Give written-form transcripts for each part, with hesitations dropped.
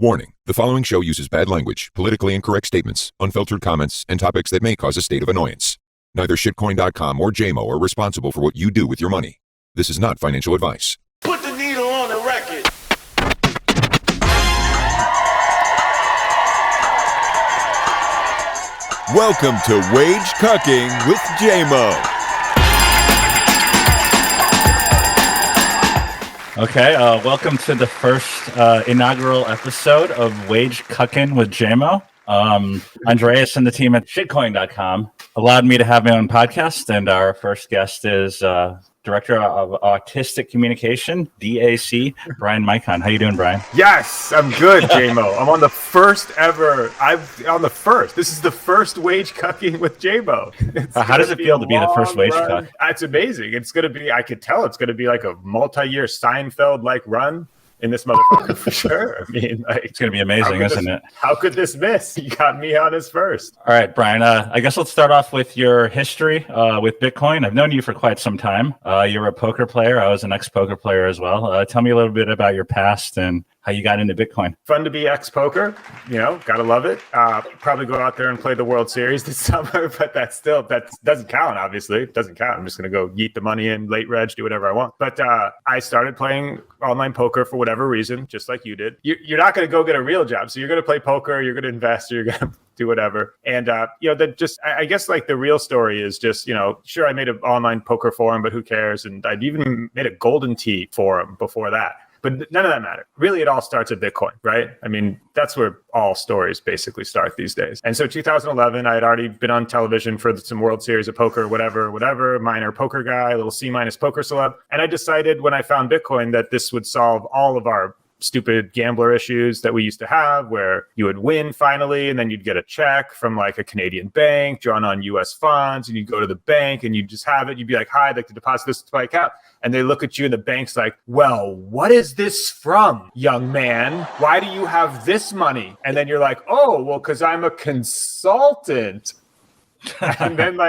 Warning, the following show uses bad language, politically incorrect statements, unfiltered comments, and topics that may cause a state of annoyance. Neither shitcoin.com or JMO are responsible for what you do with your money. This is not financial advice. Put the needle on the record. Welcome to Wage Cucking with JMO. Okay, welcome to the first inaugural episode of Wage Cucking with JMO. Andreas and the team at shitcoin.com allowed me to have my own podcast, and our first guest is Director of Autistic Communication, DAC, Brian Micon. How you doing, Brian? Yes, I'm good, JMO. I'm on the first ever. This is the first Wage Cucking with JMO. How does it feel to be the first Wage Cuck? It's amazing. It's going to be, I could tell it's going to be like a multi-year Seinfeld-like run in this motherfucker for sure. I mean, like, it's going to be amazing, isn't it? How could this miss? You got me on as first. All right, Brian, I guess let's start off with your history with Bitcoin. I've known you for quite some time. You're a poker player. I was an ex-poker player as well. Tell me a little bit about your past and how you got into Bitcoin. Fun to be ex-poker, gotta love it. Probably go out there and play the World Series this summer, but that doesn't count, obviously. It doesn't count. I'm just gonna go yeet the money in, late reg, do whatever I want. But I started playing online poker for whatever reason, just like you did. You're not gonna go get a real job. So you're gonna play poker, you're gonna invest, or you're gonna do whatever. And, I guess like the real story is just, sure, I made an online poker forum, but who cares? And I'd even made a golden tee forum before that. But none of that mattered. Really, it all starts at Bitcoin, right? I mean, that's where all stories basically start these days. And so 2011, I had already been on television for some World Series of Poker, whatever, minor poker guy, a little C- poker celeb. And I decided when I found Bitcoin that this would solve all of our stupid gambler issues that we used to have, where you would win finally, and then you'd get a check from like a Canadian bank drawn on US funds, and you'd go to the bank and you'd just have it. You'd be like, hi, I'd like to deposit this to my account. And they look at you and the bank's like, well, what is this from, young man? Why do you have this money? And then you're like, oh, well, because I'm a consultant. And then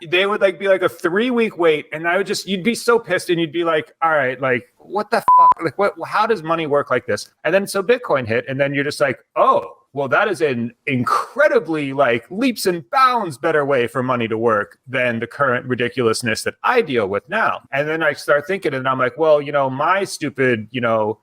they would be like a 3-week wait, and you'd be so pissed, and you'd be like, all right, what the fuck? How does money work like this? And then so Bitcoin hit, and then you're just like, oh, well, that is an incredibly leaps and bounds better way for money to work than the current ridiculousness that I deal with now. And then I start thinking, and I'm like, well, my stupid,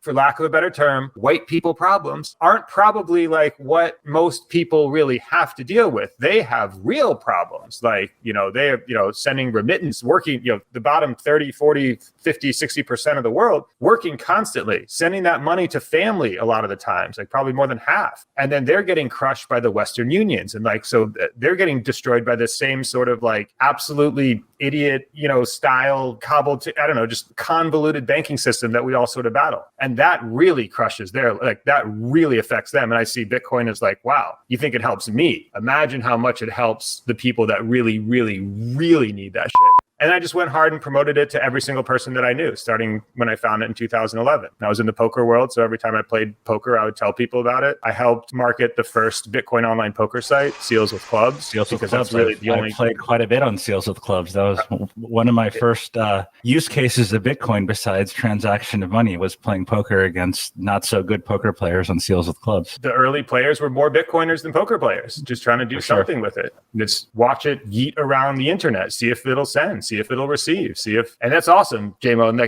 for lack of a better term, white people problems aren't probably what most people really have to deal with. They have real problems. They are, sending remittance, working, the bottom 30, 40, 50, 60% of the world, working constantly, sending that money to family a lot of the times, probably more than half. And then they're getting crushed by the Western Unions. And so they're getting destroyed by the same sort of absolutely idiot, style cobbled to, just convoluted banking system that we all sort of battle. And that really crushes that really affects them. And I see Bitcoin as wow, you think it helps me? Imagine how much it helps the people that really, really, really need that shit. And I just went hard and promoted it to every single person that I knew, starting when I found it in 2011. I was in the poker world, so every time I played poker, I would tell people about it. I helped market the first Bitcoin online poker site, Seals with Clubs. Seals with Clubs. I played quite a bit on Seals with Clubs. That was one of my first use cases of Bitcoin, besides transaction of money, was playing poker against not so good poker players on Seals with Clubs. The early players were more Bitcoiners than poker players, just trying to do something with it. Just watch it yeet around the internet, see if it'll send, see if it'll receive, and that's awesome, JMO. And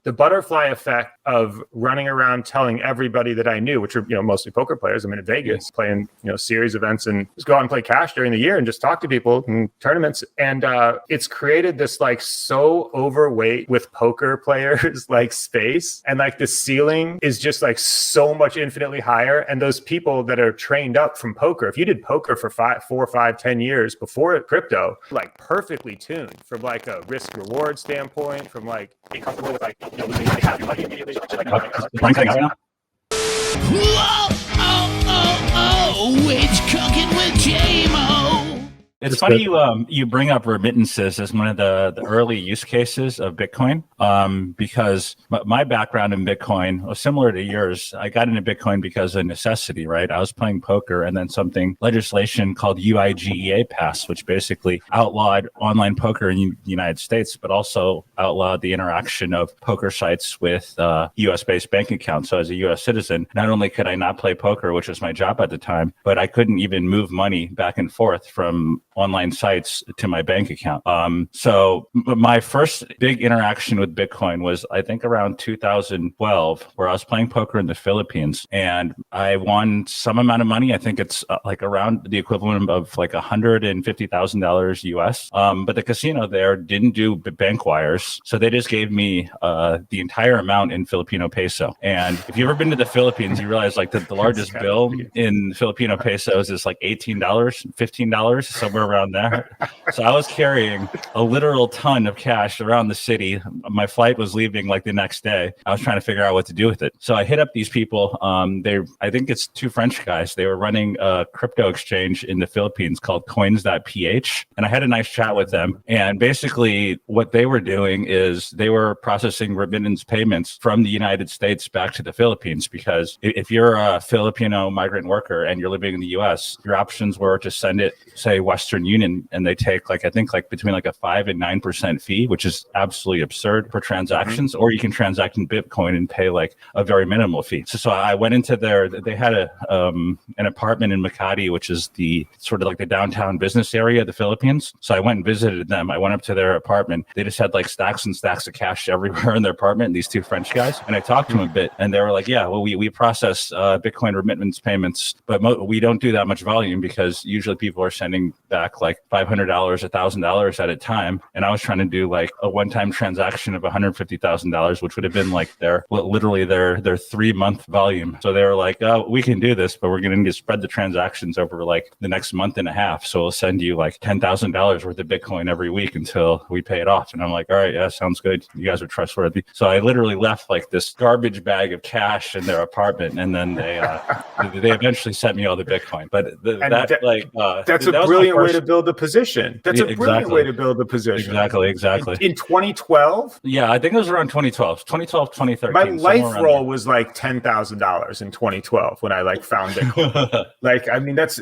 the butterfly effect of running around telling everybody that I knew, which were mostly poker players. I'm in Vegas playing series events, and just go out and play cash during the year and just talk to people in tournaments. And it's created this so overweight with poker players space, and the ceiling is just so much infinitely higher. And those people that are trained up from poker, if you did poker for 4, 5, 10 years before crypto, perfectly tuned from a risk reward standpoint, from being comfortable with losing half your money immediately. Whoa, Wage Cooking with JMO. It's funny you bring up remittances as one of the early use cases of Bitcoin, because my background in Bitcoin was similar to yours. I got into Bitcoin because of necessity, right? I was playing poker, and then legislation called UIGEA passed, which basically outlawed online poker in the United States, but also outlawed the interaction of poker sites with U.S.-based bank accounts. So as a U.S. citizen, not only could I not play poker, which was my job at the time, but I couldn't even move money back and forth from online sites to my bank account. So my first big interaction with Bitcoin was, I think, around 2012, where I was playing poker in the Philippines, and I won some amount of money. I think it's like around the equivalent of like $150,000 US. But the casino there didn't do bank wires, so they just gave me the entire amount in Filipino peso. And if you've ever been to the Philippines, you realize like the largest bill in Filipino pesos is like $18, $15, somewhere around there. So I was carrying a literal ton of cash around the city. My flight was leaving like the next day. I was trying to figure out what to do with it. So I hit up these people. I think it's two French guys. They were running a crypto exchange in the Philippines called coins.ph. And I had a nice chat with them. And basically what they were doing is they were processing remittance payments from the United States back to the Philippines, because if you're a Filipino migrant worker and you're living in the US, your options were to send it, say, Western Union, and they take like, I think like between like a 5 and 9% fee, which is absolutely absurd for transactions, or you can transact in Bitcoin and pay like a very minimal fee. So I went into they had an apartment in Makati, which is the sort of like the downtown business area of the Philippines. So I went and visited them. I went up to their apartment. They just had like stacks and stacks of cash everywhere in their apartment, these two French guys. And I talked to them a bit, and they were like, yeah, well, we process Bitcoin remittance payments, but we don't do that much volume, because usually people are sending back like $500, $1,000 at a time. And I was trying to do like a one-time transaction of $150,000, which would have been like literally their 3-month volume. So they were like, oh, we can do this, but we're going to need to spread the transactions over like the next month and a half. So we'll send you like $10,000 worth of Bitcoin every week until we pay it off. And I'm like, all right, yeah, sounds good. You guys are trustworthy. So I literally left like this garbage bag of cash in their apartment, and then they eventually sent me all the Bitcoin. But that's a brilliant way to build a position. That's a brilliant way to build a position. Exactly. In 2012? Yeah, I think it was around 2013. My life roll was like $10,000 in 2012 when I like found Bitcoin. Like, I mean, that's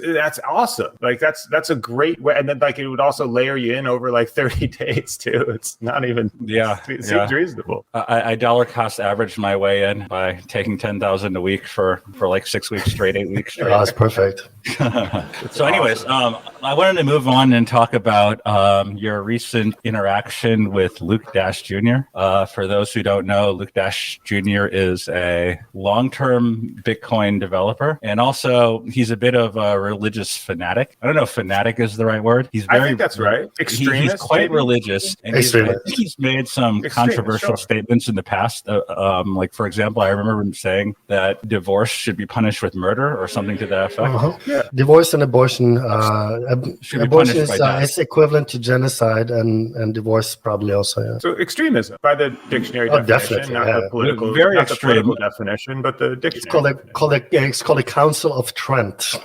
awesome. Like that's a great way. And then like it would also layer you in over like 30 days too. It's not even, it seems reasonable. I dollar cost averaged my way in by taking 10,000 a week for like 6 weeks straight, 8 weeks straight. Oh, that's perfect. So anyways, I wanted to move on and talk about your recent interaction with Luke Dash Jr. For those who don't know, Luke Dash Jr. is a long-term Bitcoin developer, and also he's a bit of a religious fanatic. I don't know if fanatic is the right word. I think that's right. Extremist. He's quite religious, and he's made some controversial statements in the past. Like, for example, I remember him saying that divorce should be punished with murder or something to that effect. Yeah. Divorce and abortion. Abortion is equivalent to genocide, and divorce probably also. Yeah. So extremism by the dictionary definition, not the political, very not extreme. The political definition, but the dictionary. It's called a Council of Trent.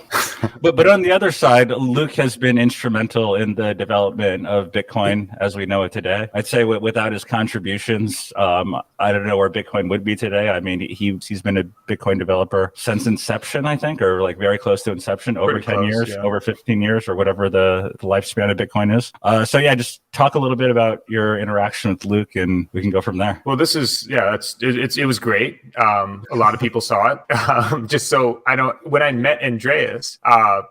But on the other side, Luke has been instrumental in the development of Bitcoin as we know it today. I'd say without his contributions, I don't know where Bitcoin would be today. I mean, he's been a Bitcoin developer since inception, I think, or like very close to inception, over 10 years, over 15 years, or whatever the lifespan of Bitcoin is. So yeah, just talk a little bit about your interaction with Luke, and we can go from there. Well, this is, it was great. A lot of people saw it. Just so I know, when I met Andreas,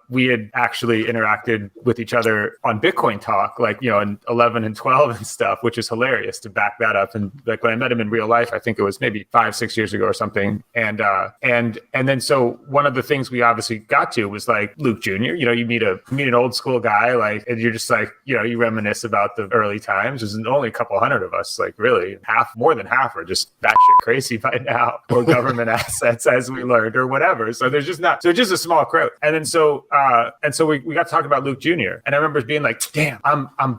we had actually interacted with each other on Bitcoin Talk, like, in 11 and 12 and stuff, which is hilarious to back that up. And like when I met him in real life, I think it was maybe 5-6 years ago or something. And then so one of the things we obviously got to was like Luke Jr. You meet an old school guy, like, and you're just like, you reminisce about the early times. There's only a couple hundred of us, like really more than half are just batshit crazy by now, or government assets, as we learned, or whatever. So there's just not, so it's just a small crowd. And then so we got to talk about Luke Jr. And I remember being like, damn,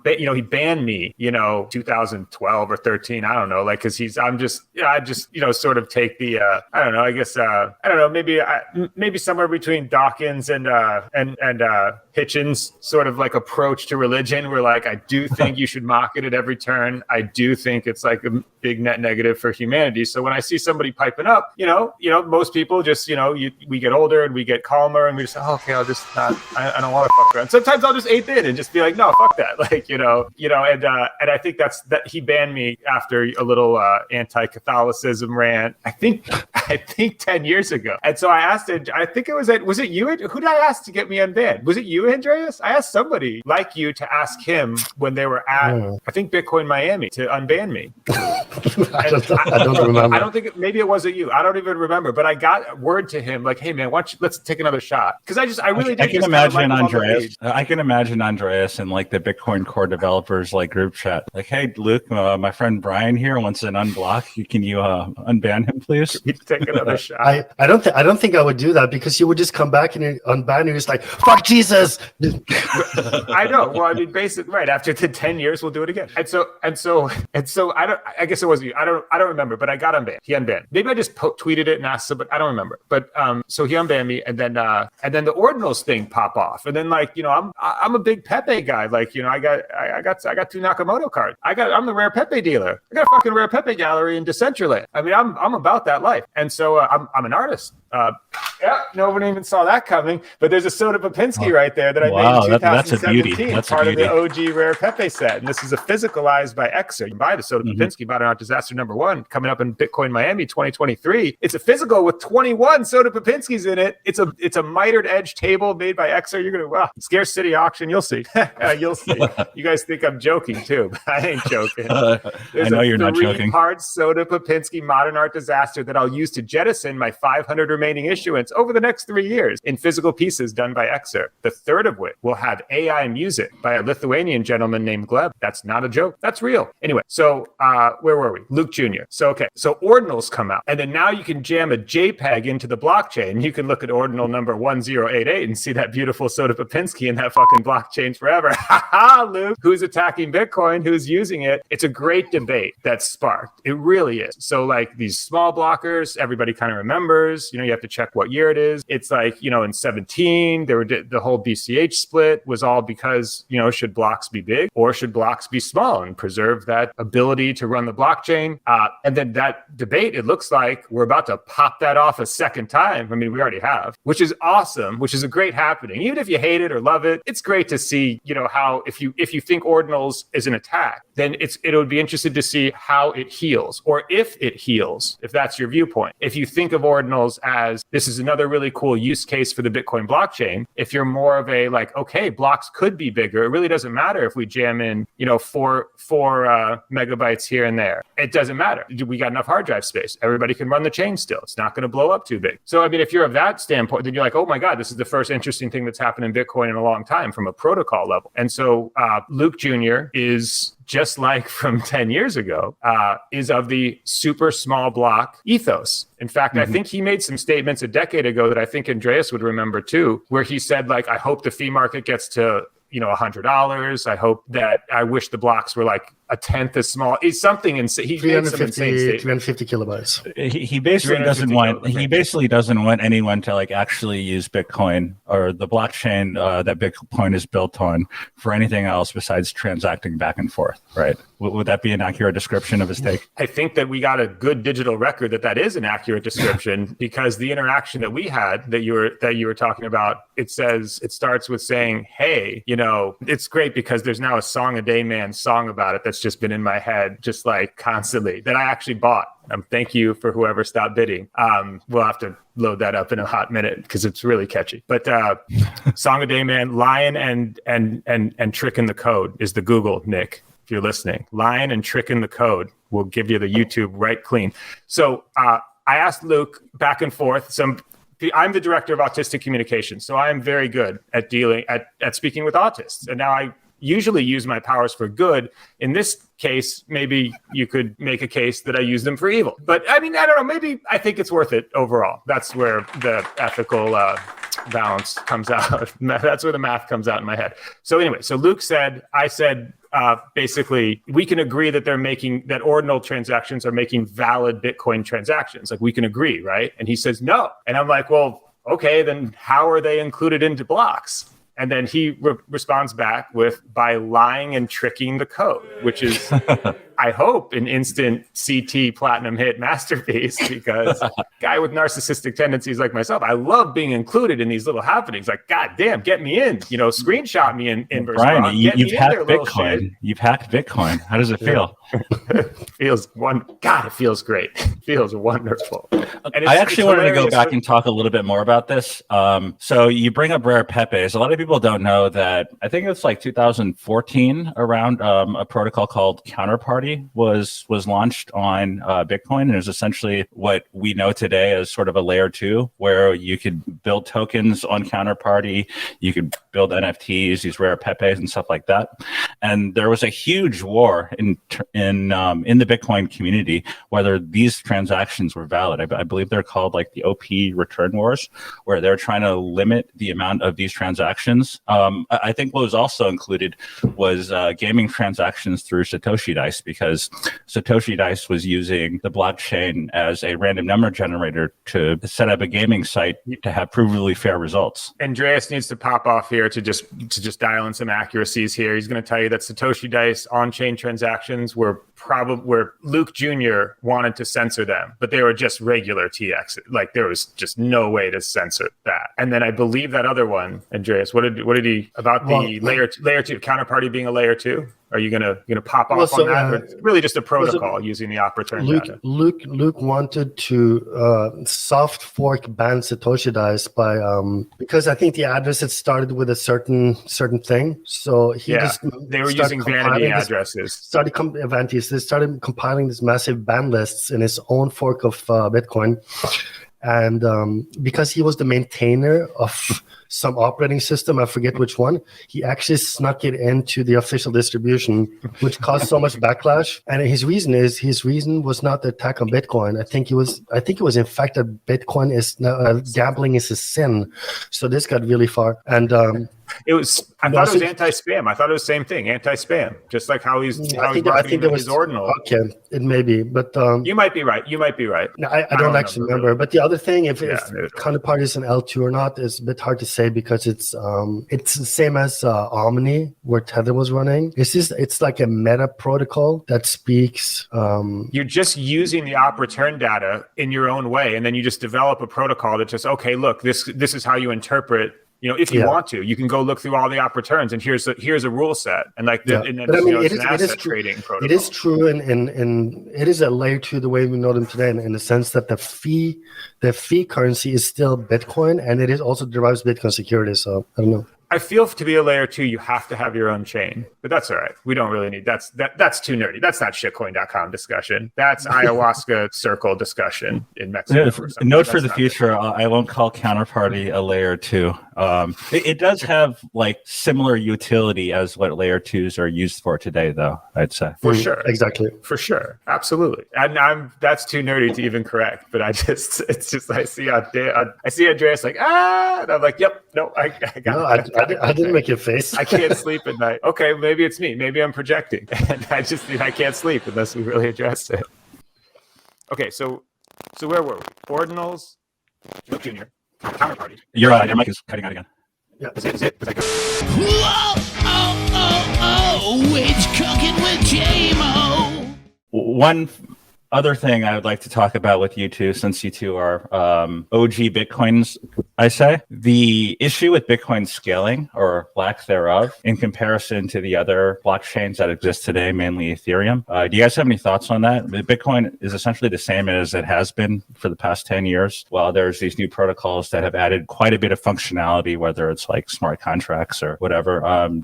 he banned me, 2012 or 13. I don't know, like, cause I just sort of take the, I don't know, I guess, I don't know, maybe somewhere between Dawkins and Hitchens sort of like approach to religion where like I do think you should mock it at every turn. I do think it's like a big net negative for humanity. So when I see somebody piping up, most people just, we get older and we get calmer and we just say, oh, okay, I'll just not, I don't want to fuck around. Sometimes I'll just ape in and just be like, no, fuck that. Like, and I think that he banned me after a little anti-Catholicism rant, I think 10 years ago. And so I asked him, I think was it you? Who did I ask to get me unbanned? Was it you, Andreas? I asked somebody like you to ask him when they were at, I think Bitcoin Miami, to unban me. I don't remember. I don't think maybe it wasn't you. I don't even remember. But I got word to him like, "Hey man, let's take another shot." Because I really did. I can imagine Andreas. I can imagine Andreas in like the Bitcoin core developers like group chat. Like, "Hey Luke, my friend Brian here wants an unblock. Can you unban him, please?" Take another shot. I don't think I would do that because you would just come back and unban you. It's like, fuck Jesus. I know. Well, I mean, basically, right after the 10 years, we'll do it again. And so I guess it was you. I don't remember, but I got unbanned. He unbanned. Maybe I just tweeted it and asked somebody. I don't remember. But so he unbanned me, and then the Ordinals thing pop off, and then like I'm a big Pepe guy. Like I got 2 Nakamoto cards. I'm the rare Pepe dealer. I got a fucking rare Pepe gallery in Decentralization. I mean, I'm about that life, and so I'm an artist. No one even saw that coming. But there's a Soda Popinski right there that I made in 2017. That's a beauty. That's part of the OG rare Pepe set, and this is a physicalized by Exer. You can buy the Soda Popinski, Modern Art Disaster #1, coming up in Bitcoin Miami 2023. It's a physical with 21 Soda Popinskis in it. It's a mitered edge table made by Exer. You're gonna Scarce City auction. You'll see. You'll see. You guys think I'm joking too, but I ain't joking. I know you're not joking. 3-part Soda Popinski Modern Art Disaster that I'll use to jettison my 500 remaining issuance over the next 3 years in physical pieces done by Exer. The third of which will have AI music by a Lithuanian gentleman named Gleb. That's not a joke. That's real. Anyway, so where were we? Luke Jr. So Ordinals come out, and then now you can jam a JPEG into the blockchain. You can look at Ordinal number 1088 and see that beautiful Soda Popinski in that fucking blockchain forever. Ha ha, Luke. Who's attacking Bitcoin? Who's using it? It's a great debate that's sparked. It really is. So like these small blockers, everybody kind of remembers. You have to check what year it is. It's like in 17, there were the whole BCH split was all because should blocks be big or should blocks be small and preserve that ability to run the blockchain? And then that debate, it looks like we're about to pop that off a second time. I mean, we already have, which is awesome, which is a great happening. Even if you hate it or love it, it's great to see, how if you think Ordinals is an attack, then it would be interesting to see how it heals, or if it heals, if that's your viewpoint. If you think of Ordinals as this is another really cool use case for the Bitcoin blockchain, if you're more of a like, okay, blocks could be bigger. It really doesn't matter if we jam in, 4 megabytes here and there. It doesn't matter. We got enough hard drive space. Everybody can run the chain still. It's not going to blow up too big. So, I mean, if you're of that standpoint, then you're like, oh my God, this is the first interesting thing that's happened in Bitcoin in a long time from a protocol level. And so Luke Jr. is just like from 10 years ago, is of the super small block ethos. In fact, I think he made some statements a decade ago that I think Andreas would remember too, where he said, like, I hope the fee market gets to, $100. I wish the blocks were like a tenth as small. It's something insane. He made some insane statement. 350 kilobytes. He basically doesn't want. He basically doesn't want anyone to like actually use Bitcoin or the blockchain that Bitcoin is built on for anything else besides transacting back and forth. Right? Would that be an accurate description of his take? I think that we got a good digital record that is an accurate description because the interaction that we had that you were talking about, it starts with saying, hey, it's great because there's now a Song a Day Man song about it that's just been in my head just like constantly that I actually bought. Thank you for whoever stopped bidding. We'll have to load that up in a hot minute because it's really catchy. But Song a Day Man, Lion and Trick in the Code is the Google, Nick, if you're listening. Lion and Trick in the Code will give you the YouTube right clean. So I asked Luke back and forth I'm the director of autistic communication, so I am very good at dealing at speaking with autists. And now I usually use my powers for good. In this case, maybe you could make a case that I use them for evil. But I mean, I don't know. Maybe I think it's worth it overall. That's where the ethical balance comes out. That's where the math comes out in my head. So anyway, Luke said, I said, basically, we can agree that that ordinal transactions are making valid Bitcoin transactions. Like we can agree, right? And he says, no. And I'm like, well, okay, then how are they included into blocks? And then he responds back with, by lying and tricking the code, which is, I hope, an instant CT platinum hit masterpiece, because guy with narcissistic tendencies like myself, I love being included in these little happenings. Like, God damn, get me in, screenshot me in Brian, you've hacked Bitcoin. You've hacked Bitcoin. How does it feel? It feels it feels great. It feels wonderful. And I actually wanted to go back and talk a little bit more about this. So you bring up rare pepes. A lot of people don't know that. I think it's like 2014 around a protocol called Counterparty was launched on Bitcoin, and is essentially what we know today as sort of a layer 2, where you could build tokens on Counterparty, you could build NFTs, these rare pepes and stuff like that. And there was a huge war in the Bitcoin community whether these transactions were valid. I believe they're called like the OP return wars, where they're trying to limit the amount of these transactions. I think what was also included was gaming transactions through Satoshi Dice, because Satoshi Dice was using the blockchain as a random number generator to set up a gaming site to have provably fair results. Andreas needs to pop off here to just dial in some accuracies here. He's going to tell you that Satoshi Dice on-chain transactions were where Luke Jr. wanted to censor them, but they were just regular TX. Like, there was just no way to censor that. And then I believe that other one, Andreas, what did he about the layer 2 Counterparty being a layer 2? Are you gonna pop off on that? Or it's really just a protocol using the op return data? Luke wanted to soft fork ban Satoshi Dice by because I think the address had started with a certain thing. So they were using vanity addresses. They started compiling these massive ban lists in his own fork of Bitcoin, and because he was the maintainer of some operating system, I forget which one, he actually snuck it into the official distribution, which caused so much backlash. And his reason was not the attack on Bitcoin. I think it was in fact that Bitcoin is gambling is a sin. So this got really far. And I thought it was anti-spam. I thought it was the same thing, anti-spam. Just like how he's marketing his Ordinal. Okay, it may be, but you might be right. No, I don't actually remember. Really. But the other thing, if Counterparty is an L2 or not, is a bit hard to say, because it's the same as Omni, where Tether was running. It's like a meta protocol that speaks. You're just using the op return data in your own way, and then you just develop a protocol that just, okay, look, this is how you interpret. If you want to, you can go look through all the op returns, and here's a rule set, and it's an asset trading protocol. It is true, and it is a layer 2 the way we know them today, in the sense that the fee currency is still Bitcoin, and it also derives Bitcoin security. So I don't know. I feel to be a layer 2, you have to have your own chain, but that's all right. We don't really need that's too nerdy. That's not shitcoin.com discussion. That's ayahuasca circle discussion in Mexico. Note for the future: I won't call Counterparty a layer 2. It does have like similar utility as what layer 2s are used for today, though. I'd say for sure, exactly, for sure, absolutely. And that's too nerdy to even correct. But I see Andreas like and I'm like, yep, no, I got it. I didn't make your face. I can't sleep at night. Okay, maybe it's me. Maybe I'm projecting. And I can't sleep unless we really address it. Okay, so where were we? Ordinals, Junior, Counterparty. You're right. Your mic is cutting out again. Yeah. Is it? It's Cooking with J-Mo. One other thing I would like to talk about with you two, since you two are OG Bitcoins, I say, the issue with Bitcoin scaling or lack thereof in comparison to the other blockchains that exist today, mainly Ethereum. Do you guys have any thoughts on that? Bitcoin is essentially the same as it has been for the past 10 years, while there's these new protocols that have added quite a bit of functionality, whether it's like smart contracts or whatever.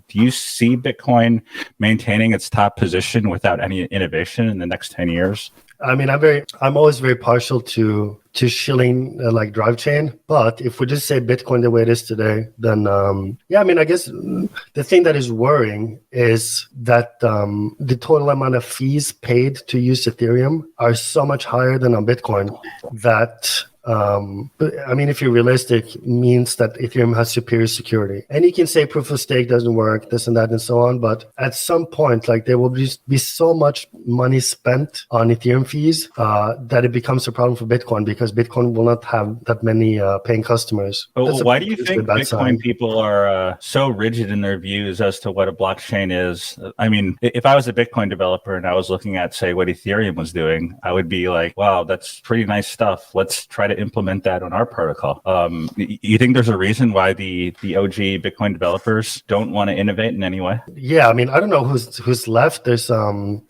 Do you see Bitcoin maintaining its top position without any innovation in the next 10 years? I mean, I'm always very partial to shilling like Drivechain, but if we just say Bitcoin the way it is today, then I guess the thing that is worrying is that the total amount of fees paid to use Ethereum are so much higher than on Bitcoin that But I mean, if you're realistic, it means that Ethereum has superior security. And you can say proof of stake doesn't work, this and that and so on. But at some point, like there will be so much money spent on Ethereum fees that it becomes a problem for Bitcoin, because Bitcoin will not have that many paying customers. Well, why do you think Bitcoin people are so rigid in their views as to what a blockchain is? I mean, if I was a Bitcoin developer and I was looking at, say, what Ethereum was doing, I would be like, wow, that's pretty nice stuff. Let's try to implement that on our protocol. You think there's a reason why the OG Bitcoin developers don't want to innovate in any way? Yeah, I mean, I don't know who's left. There's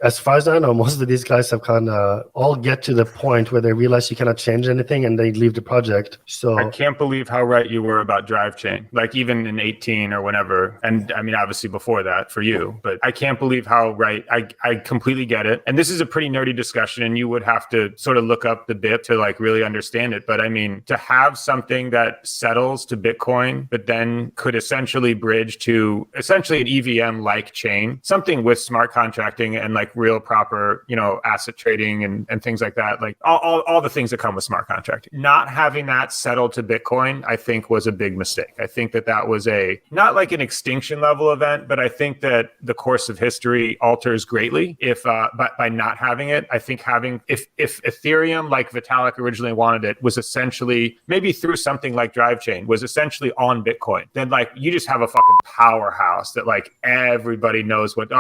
as far as I know, most of these guys have kind of all get to the point where they realize you cannot change anything and they leave the project. So I can't believe how right you were about Drivechain, like even in 18 or whenever. And I mean, obviously before that for you, but I can't believe how right. I completely get it. And this is a pretty nerdy discussion, and you would have to sort of look up the BIP to like really understand it. But I mean, to have something that settles to Bitcoin, but then could essentially bridge to essentially an EVM like chain, something with smart contracting and like real proper, asset trading and things like that, like all the things that come with smart contracting. Not having that settled to Bitcoin, I think was a big mistake. I think that was not like an extinction level event, but I think that the course of history alters greatly if by not having it. I think if Ethereum, like Vitalik originally wanted it, was essentially maybe through something like Drivechain, was essentially on Bitcoin, then like you just have a fucking powerhouse that like everybody knows what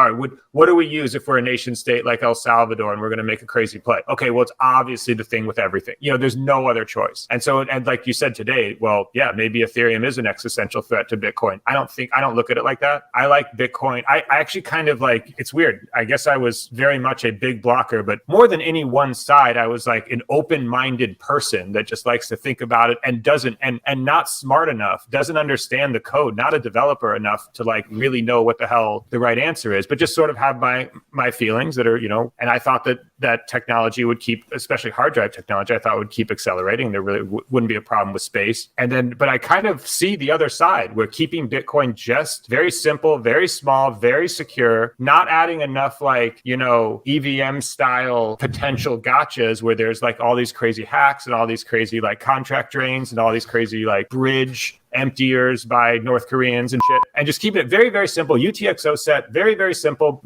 do we use if we're a nation state like El Salvador and we're going to make a crazy play? Okay, well, it's obviously the thing with everything. There's no other choice. And so, and like you said today, well, yeah, maybe Ethereum is an existential threat to Bitcoin. I don't look at it like that. I like Bitcoin. I actually kind of like, it's weird. I guess I was very much a big blocker, but more than any one side, I was like an open-minded person that just likes to think about it and doesn't, and not smart enough, doesn't understand the code, not a developer enough to like really know what the hell the right answer is, but just sort of have my feelings that are, and I thought that technology would keep, especially hard drive technology, I thought would keep accelerating. There really wouldn't be a problem with space. And then, but I kind of see the other side. We're keeping Bitcoin just very simple, very small, very secure, not adding enough like, EVM style potential gotchas where there's like all these crazy hacks and all these crazy like contract drains and all these crazy like bridge emptiers by North Koreans and shit, and just keeping it very, very simple. UTXO set, very, very simple,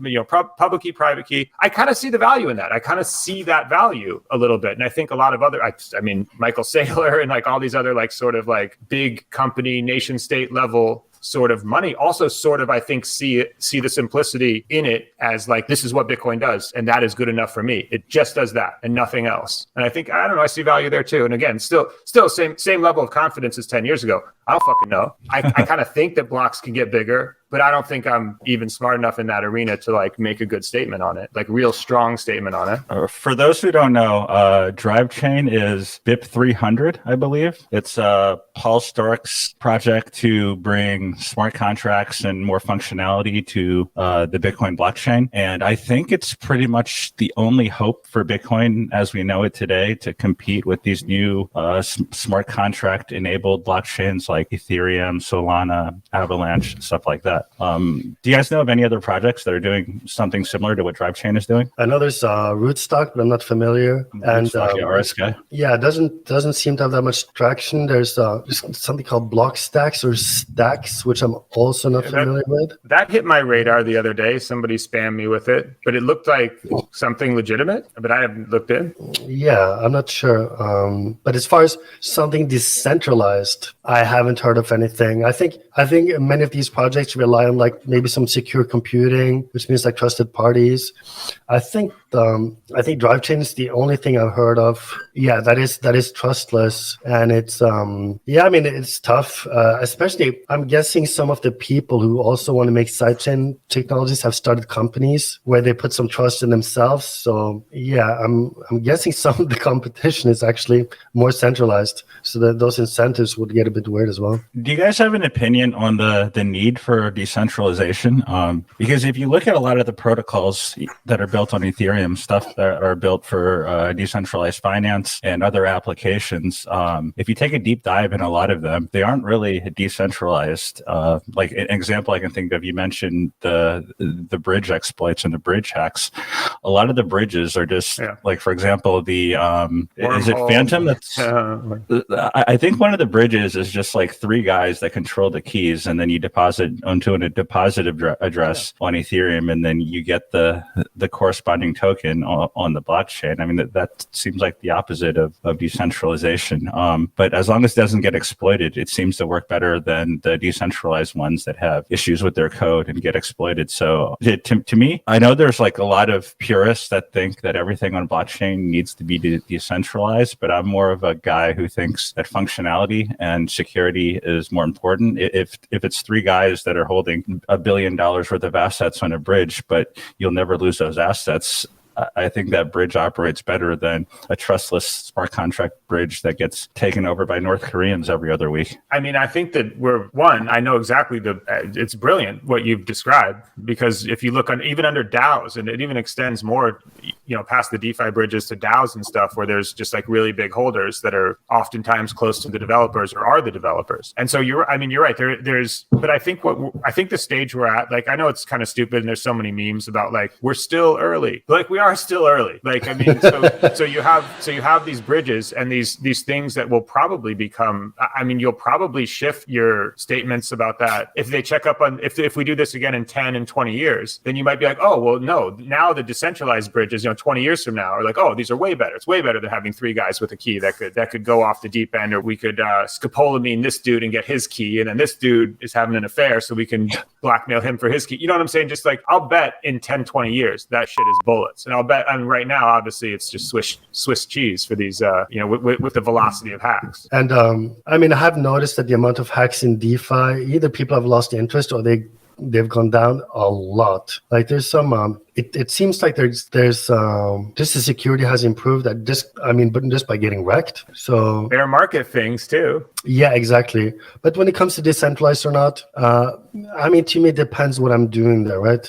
public key, private key. I kind of see the value in that. I kind of see that value a little bit. And I think a lot of other, I mean, Michael Saylor and like all these other like sort of like big company, nation state level sort of money also sort of, I think, see the simplicity in it as like, this is what Bitcoin does. And that is good enough for me. It just does that and nothing else. And I think, I don't know, I see value there too. And again, still same level of confidence as 10 years ago. I don't fucking know. I kind of think that blocks can get bigger, but I don't think I'm even smart enough in that arena to like make a good statement on it, like real strong statement on it. For those who don't know, Drivechain is BIP 300, I believe. It's Paul Stork's project to bring smart contracts and more functionality to the Bitcoin blockchain. And I think it's pretty much the only hope for Bitcoin as we know it today to compete with these new smart contract enabled blockchains like Ethereum, Solana, Avalanche, stuff like that. Do you guys know of any other projects that are doing something similar to what Drivechain is doing? I know there's Rootstock, but I'm not familiar. And RSK. Yeah, it doesn't seem to have that much traction. There's something called Blockstacks or Stacks, which I'm also not familiar with. That hit my radar the other day. Somebody spammed me with it, but it looked like something legitimate, but I haven't looked in. Yeah, I'm not sure. But as far as something decentralized, I haven't heard of anything. I think many of these projects rely on like maybe some secure computing, which means like trusted parties. I think Drivechain is the only thing I've heard of. Yeah, that is trustless, and it's it's tough. Especially, I'm guessing some of the people who also want to make sidechain technologies have started companies where they put some trust in themselves. So yeah, I'm guessing some of the competition is actually more centralized, so that those incentives would get a bit weird as well. Do you guys have an opinion on the need for decentralization? Because if you look at a lot of the protocols that are built on Ethereum, stuff that are built for decentralized finance and other applications, if you take a deep dive in a lot of them, they aren't really decentralized. Like an example I can think of, you mentioned the bridge exploits and the bridge hacks. a lot of the bridges are just like, for example, the is it Phantom? That's I think one of the bridges is just like three guys that control the keys, and then you deposit onto a deposit address on Ethereum, and then you get the corresponding token on the blockchain. I mean, that seems like the opposite of decentralization. But as long as it doesn't get exploited, it seems to work better than the decentralized ones that have issues with their code and get exploited. So to me, I know there's like a lot of purists that think that everything on blockchain needs to be decentralized, but I'm more of a guy who thinks that functionality and security is more important. If it's three guys that are holding $1 billion worth of assets on a bridge, but you'll never lose those assets, I think that bridge operates better than a trustless smart contract bridge that gets taken over by North Koreans every other week. I mean, I think that I know exactly it's brilliant what you've described, because if you look on even under DAOs, and it even extends more, past the DeFi bridges to DAOs and stuff, where there's just like really big holders that are oftentimes close to the developers or are the developers. And so you're right. But I think the stage we're at, like, I know it's kind of stupid and there's so many memes about like, we're still early. Like, we are still early. Like, I mean, so you have these bridges and these things that will probably become, I mean, you'll probably shift your statements about that. If they check up on, if we do this again in 10 and 20 years, then you might be like, oh, well, no, now the decentralized bridges, 20 years from now are like, oh, these are way better. It's way better than having three guys with a key that could go off the deep end, or we could scopolamine this dude and get his key. And then this dude is having an affair, so we can blackmail him for his key. You know what I'm saying? Just like, I'll bet in 10, 20 years, that shit is bullets. And I'll bet, I mean, right now, obviously, it's just Swiss cheese for these, with the velocity of hacks. And I mean, I have noticed that the amount of hacks in DeFi, either people have lost interest or they've gone down a lot. Like, there's some it seems like there's just the security has improved but just by getting wrecked. So bear market things too. Yeah, exactly. But when it comes to decentralized or not, I mean, to me, it depends what I'm doing there, right?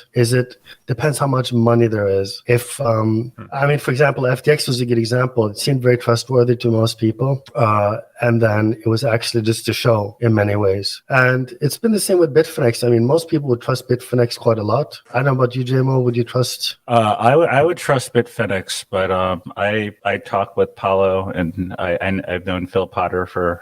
Depends how much money there is. If I mean, for example, FTX was a good example. It seemed very trustworthy to most people, and then it was actually just a show in many ways. And it's been the same with Bitfinex. I mean, most people would trust Bitfinex quite a lot. I don't know about you, JMO. Would you trust? I would trust Bitfinex, but I talk with Paulo, and I've known Phil Potter for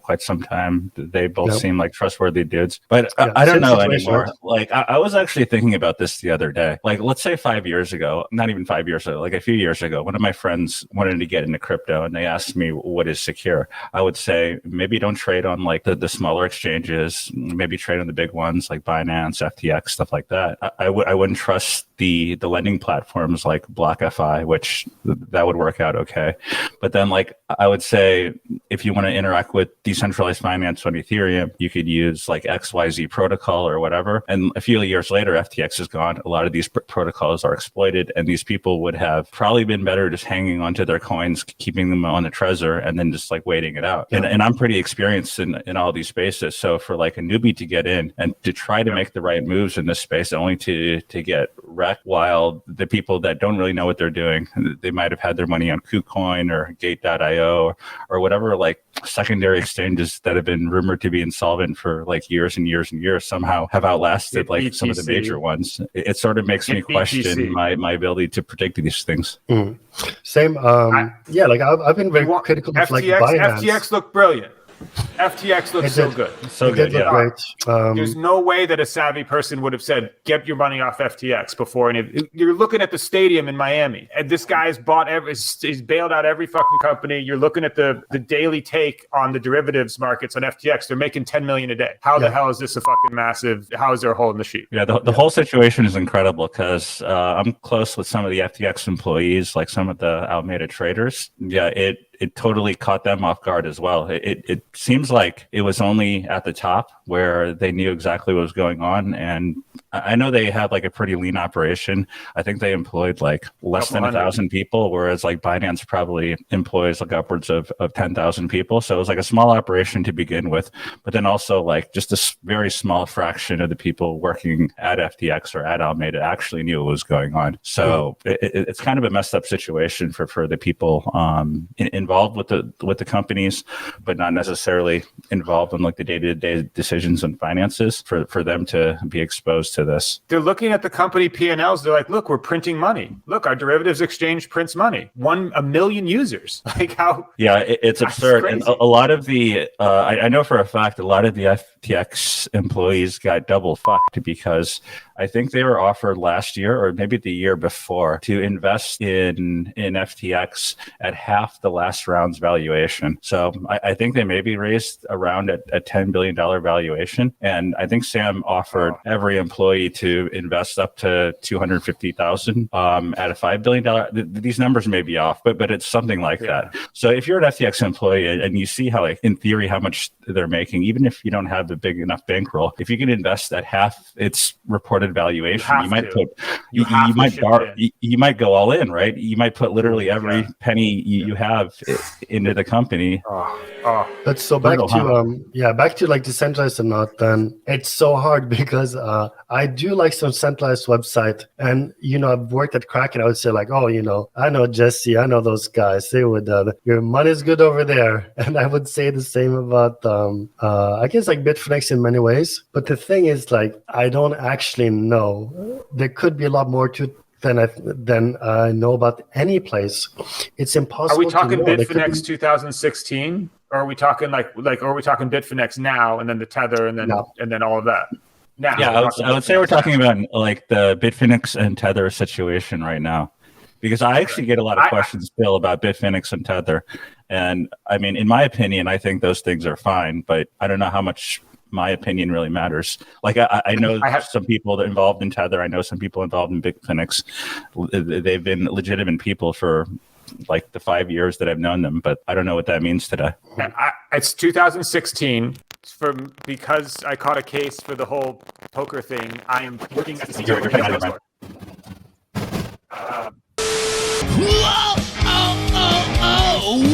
quite some time. They both seem like trustworthy dudes, but I don't know anymore. Like, I was actually thinking about this the other day. Like, let's say 5 years ago, not even 5 years ago, like a few years ago, one of my friends wanted to get into crypto, and they asked me what is secure. I would say maybe don't trade on like the smaller exchanges, maybe trade on the big ones like Binance, FTX, stuff like that. I wouldn't trust the lending platforms like BlockFi, which that would work out okay. But then, like, I would say if you want to interact with decentralized finance on Ethereum, you could use like XYZ protocol or whatever. And a few years later, FTX is gone. A lot of these protocols are exploited, and these people would have probably been better just hanging onto their coins, keeping them on the Trezor, and then just like waiting it out. And I'm pretty experienced in all these spaces. So for like a newbie to get in and to try to make the right moves in this space, only to get wrecked, while the people that don't really know what they're doing, they might have had their money on KuCoin or Gate.io or whatever, like secondary exchanges that have been rumored to be insolvent for like years and years and years, somehow have outlasted like BTC. Some of the major ones. It sort of makes me question my ability to predict these things. Same. Like I've been very critical of like Binance. FTX looked brilliant. FTX looks so good. So good, yeah. Great. There's no way that a savvy person would have said, get your money off FTX before. And you're looking at the stadium in Miami, and this guy's he's bailed out every fucking company. You're looking at the daily take on the derivatives markets on FTX. They're making 10 million a day. How the hell is this a fucking massive? How is there a hole in the sheet? Yeah, the whole situation is incredible, because I'm close with some of the FTX employees, like some of the Alameda traders. Yeah, it totally caught them off guard as well. It seems like it was only at the top where they knew exactly what was going on. And I know they had like a pretty lean operation. I think they employed like less than 1,000 people, whereas like Binance probably employs like upwards of 10,000 people. So it was like a small operation to begin with, but then also like just a very small fraction of the people working at FTX or at Alameda actually knew what was going on. So it's kind of a messed up situation for the people involved with the companies, but not necessarily involved in like the day-to-day decisions and finances, for them to be exposed to to this. They're looking at the company P&Ls. They're like, look, we're printing money. Look, our derivatives exchange prints money. 1 million users. Like how? Yeah, it's absurd. And a lot of the, I know for a fact, a lot of the FTX employees got double fucked because I think they were offered last year or maybe the year before to invest in FTX at half the last round's valuation. So I think they maybe raised around a $10 billion valuation. And I think Sam offered every employee to invest up to $250,000 at a $5 billion. These numbers may be off, but it's something like that. So if you're an FTX employee and you see how, like, in theory, how much they're making, even if you don't have the big enough bankroll, if you can invest at half its reported valuation, you might go all in, right? You might put literally every penny you have into the company. But so back to like decentralized or not, then it's so hard because I do like some centralized website, and I've worked at Kraken. I would say like, I know Jesse, I know those guys. They would your money's good over there, and I would say the same about I guess like Bitfinex in many ways. But the thing is, like, I don't actually know. There could be a lot more to it than I know about any place. It's impossible. Are we talking to know. Bitfinex 2016, or are we talking like or are we talking Bitfinex now and then the Tether and then all of that? Now, yeah, I would say we're talking about like the Bitfinex and Tether situation right now, because I actually get a lot of questions still about Bitfinex and Tether, and I mean, in my opinion, I think those things are fine, but I don't know how much my opinion really matters. Like I know some people that involved in Tether. I know some people involved in Bitfinex. They've been legitimate people for like the 5 years that I've known them, but I don't know what that means today. It's 2016. Because I caught a case for the whole poker thing, I am looking at the security.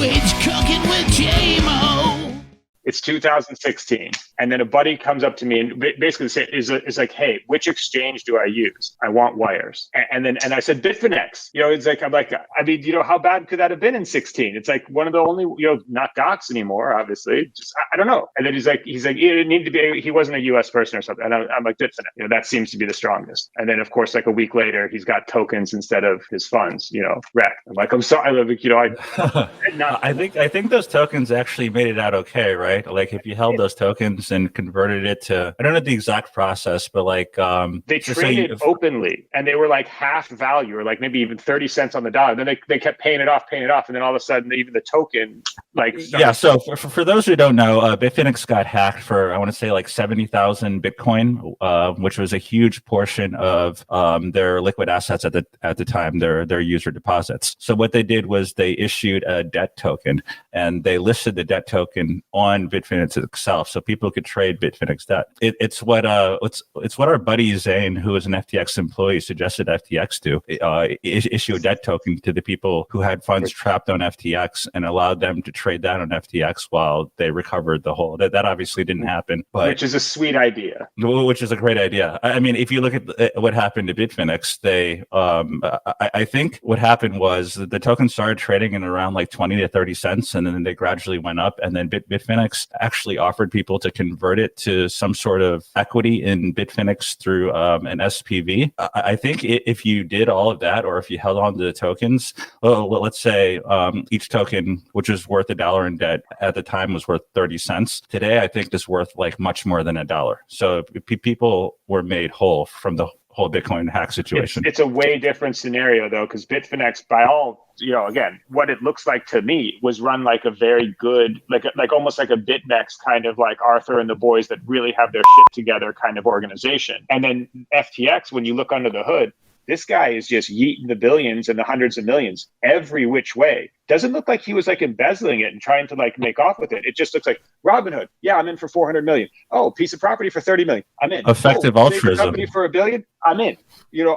It's Cucking with J-Mo. It's 2016, and then a buddy comes up to me and basically is like, "Hey, which exchange do I use? I want wires." And I said Bitfinex. It's like I mean, how bad could that have been in 16? It's like one of the only, not docs anymore, obviously. Just I don't know. And then he's like, it needed to be. He wasn't a U.S. person or something. And I'm like, Bitfinex. That seems to be the strongest. And then of course, like a week later, he's got tokens instead of his funds. Wreck. I'm like, I'm sorry. I think those tokens actually made it out okay, right? Like if you held those tokens and converted it to, I don't know the exact process, but like they traded openly, and they were like half value, or like maybe even 30 cents on the dollar. Then they kept paying it off, and then all of a sudden even the token So for those who don't know, Bitfinex got hacked for, I want to say, like 70,000 Bitcoin, which was a huge portion of their liquid assets at the time, their user deposits. So what they did was they issued a debt token, and they listed the debt token on Bitfinex itself, so people could trade Bitfinex debt. It's what our buddy Zane, who is an FTX employee, suggested FTX do. Issue a debt token to the people who had funds trapped on FTX and allowed them to trade that on FTX while they recovered the whole. That obviously didn't happen, but which is a sweet idea. Which is a great idea. I mean, if you look at what happened to Bitfinex, I think what happened was the token started trading in around like 20 to 30 cents, and then they gradually went up, and then Bitfinex actually offered people to convert it to some sort of equity in Bitfinex through an SPV. I think if you did all of that, or if you held on to the tokens, let's say each token, which was worth $1 in debt at the time, was worth 30 cents. Today, I think it's worth like much more than $1. So people were made whole from the whole Bitcoin hack situation. It's a way different scenario though, because Bitfinex, by all, again, what it looks like to me was run like a very good, like almost like a BitMEX kind of like Arthur and the boys that really have their shit together kind of organization. And then FTX, when you look under the hood, this guy is just yeeting the billions and the hundreds of millions every which way. Doesn't look like he was like embezzling it and trying to like make off with it. It just looks like Robinhood. Yeah, I'm in for 400 million. Oh, piece of property for 30 million. I'm in. Effective altruism. Company for $1 billion. I'm in.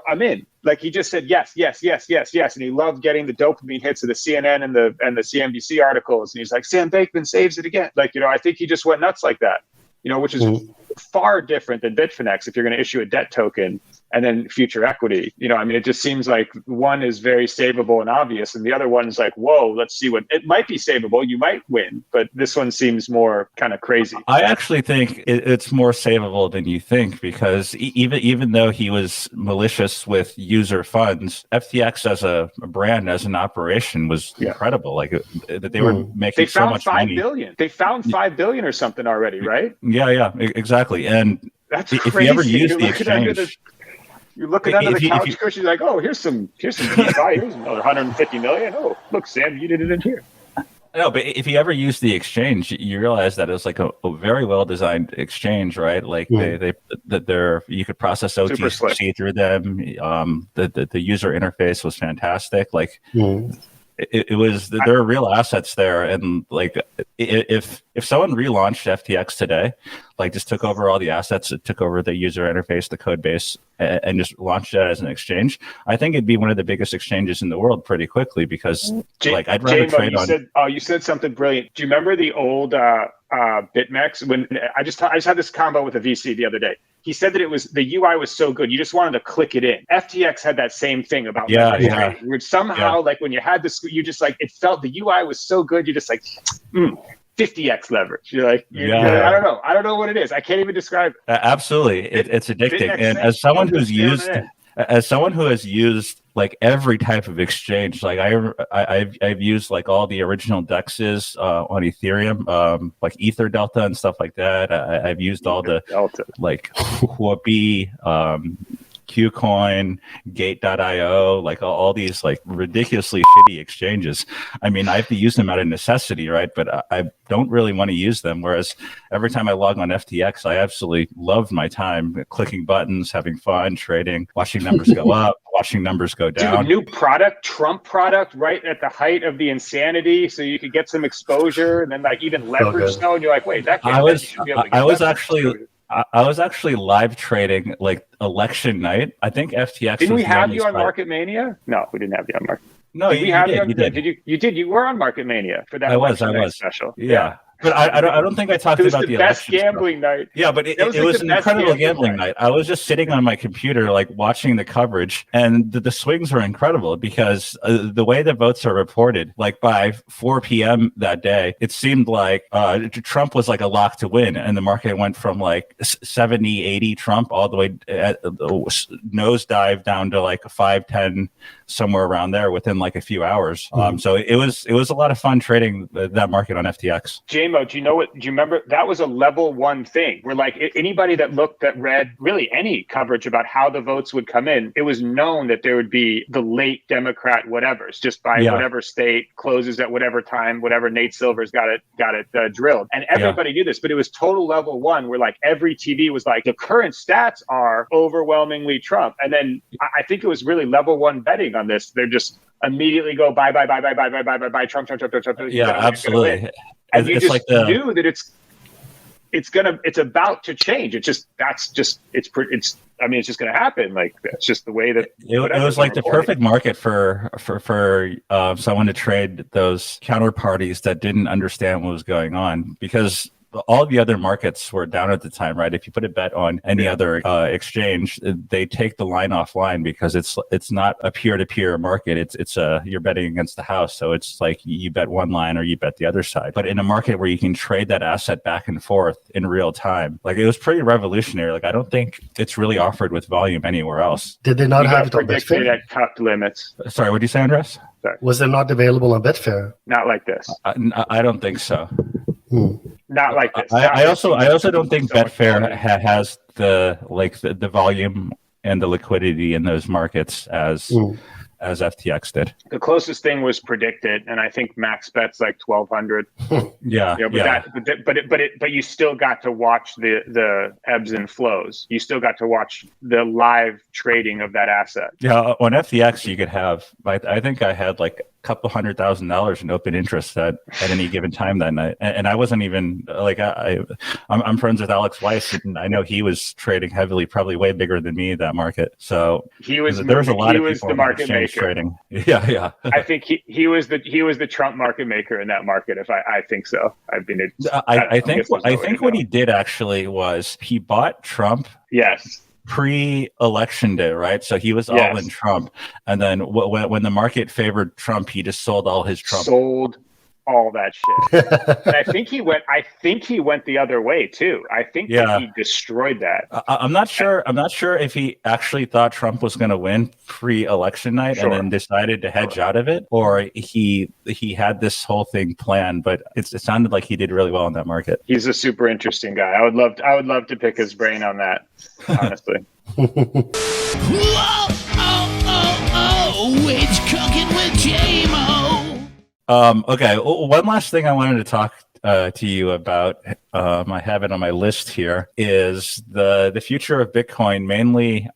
I'm in. Like he just said yes, and he loved getting the dopamine hits of the CNN and the CNBC articles. And he's like, Sam Bankman saves it again. Like I think he just went nuts like that. Which is far different than Bitfinex if you're going to issue a debt token and then future equity. I mean, it just seems like one is very savable and obvious, and the other one is like, whoa, let's see what it might be savable. You might win, but this one seems more kind of crazy. I actually think it's more savable than you think, because even though he was malicious with user funds, FTX as a brand, as an operation, was incredible. Like that they were making so much money. They found $5 billion or something already, right? Yeah, exactly. And that's if crazy. you ever use the exchange, you're looking under the couch cushion, like, oh, here's some DeFi, here's another 150 million. Oh, look, Sam, you did it in here. No, but if you ever use the exchange, you realize that it's like a very well designed exchange, right? Like they're you could process OTC through them. The user interface was fantastic. Like it was, there are real assets there. And like if someone relaunched FTX today, like just took over all the assets, it took over the user interface, the code base, and just launched it as an exchange, I think it'd be one of the biggest exchanges in the world pretty quickly, because like I'd rather trade on. You said something brilliant. Do you remember the old BitMEX? When I just had this combo with a VC the other day. He said that it was, the UI was so good, you just wanted to click it in. FTX had that same thing about trading, where somehow like when you had this, you just like, it felt the UI was so good, you just like 50x leverage. You're like, I don't know what it is. I can't even describe it. Absolutely, it's addicting. And as someone who has used like every type of exchange, like I've used like all the original dexes on Ethereum, like Ether Delta and stuff like that. I've used all the like Huobi, Qcoin, Gate.io, like all these like ridiculously shitty exchanges. I mean, I have to use them out of necessity, right? But I don't really want to use them. Whereas every time I log on FTX, I absolutely loved my time clicking buttons, having fun, trading, watching numbers go up, watching numbers go down. Dude, new product, Trump product, right at the height of the insanity, so you could get some exposure and then like even leverage. And you're like, wait, that can't. I was actually live trading like election night. I think FTX. Didn't we have you on Market Mania? No, we didn't have you on Market. No, you did. You did. You were on Market Mania for that. I was special. Yeah. But I don't think I talked about the best gambling night. Yeah, but it was an incredible gambling night. I was just sitting on my computer, like watching the coverage, and the swings were incredible because the way the votes are reported, like by 4 p.m. that day, it seemed like Trump was like a lock to win, and the market went from like 70, 80 Trump all the way nosedive down to like 5, 10, somewhere around there within like a few hours. So it was a lot of fun trading that market on FTX. JMO, do you remember that was a level 1 thing where like anybody that read really any coverage about how the votes would come in, it was known that there would be the late Democrat whatever's just by whatever state closes at whatever time, whatever Nate Silver's got it drilled. And everybody knew this, but it was total level 1 where like every TV was like, the current stats are overwhelmingly Trump. And then I think it was really level 1 betting on this. They're just immediately go buy, Trump. Yeah, absolutely. And you just knew that it's about to change. It's just it's just going to happen. Like that's just the way that it was like the perfect market for someone to trade those counterparties that didn't understand what was going on, because all the other markets were down at the time, right? If you put a bet on any other exchange, they take the line offline because it's not a peer-to-peer market. It's you're betting against the house, so it's like you bet one line or you bet the other side. But in a market where you can trade that asset back and forth in real time, like it was pretty revolutionary. Like I don't think it's really offered with volume anywhere else. Did they not have it on Bitfinex Betfair? at Cuck limits? Sorry, what did you say, Andres? Sorry. Was it not available on Betfair? Not like this. I don't think so. Not like this. I also don't think Betfair has the volume and the liquidity in those markets as FTX did. The closest thing was predicted, and I think max bet's like 1,200. But you still got to watch the ebbs and flows. You still got to watch the live trading of that asset. Yeah, on FTX you could have. I think I had like a couple $100,000 in open interest at any given time that night, and I wasn't even like I'm friends with Alex Weiss, and I know he was trading heavily, probably way bigger than me that market. So there was a lot of people the market exchange maker. Trading. Yeah. I think he was the Trump market maker in that market. If I think so. I think what he did actually was he bought Trump. Yes. pre-election day, right? So he was all in Trump, and then when the market favored Trump, he just sold all his Trump. Sold all that shit. And I think he went the other way too. I think that he destroyed that. I'm not sure if he actually thought Trump was going to win pre-election night and then decided to hedge out of it, or he had this whole thing planned, but it sounded like he did really well in that market. He's a super interesting guy. I would love to pick his brain on that, honestly. Whoa, it's cooking with J-Mo. Okay, one last thing I wanted to talk to you about, I have it on my list here, is the future of Bitcoin. Mainly,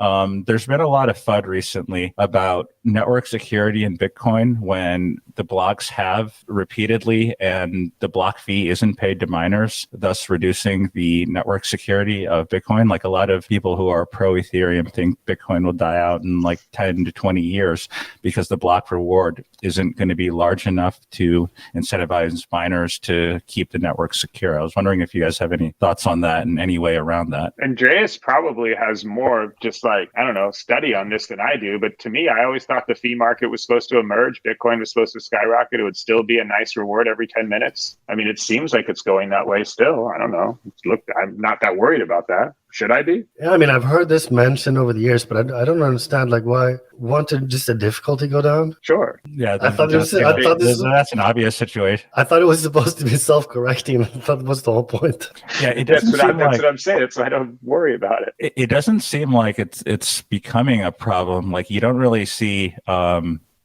there's been a lot of FUD recently about network security in Bitcoin when the blocks have repeatedly and the block fee isn't paid to miners, thus reducing the network security of Bitcoin. Like, a lot of people who are pro Ethereum think Bitcoin will die out in like 10 to 20 years because the block reward isn't going to be large enough to incentivize miners to keep the network secure. I was wondering if you guys have any thoughts on that and any way around that. Andreas probably has more just like, I don't know, study on this than I do. But to me, I always thought the fee market was supposed to emerge. Bitcoin was supposed to skyrocket. It would still be a nice reward every 10 minutes. I mean, it seems like it's going that way still. I don't know. Look, I'm not that worried about that. Should I be? Yeah, I mean, I've heard this mentioned over the years, but I don't understand, like, why wanted just the difficulty go down? Sure. Yeah, that's an obvious situation. I thought it was supposed to be self-correcting. I thought that was the whole point. Yeah, it doesn't that's what I'm saying. That's why I don't worry about it. It doesn't seem like it's becoming a problem. Like, you don't really see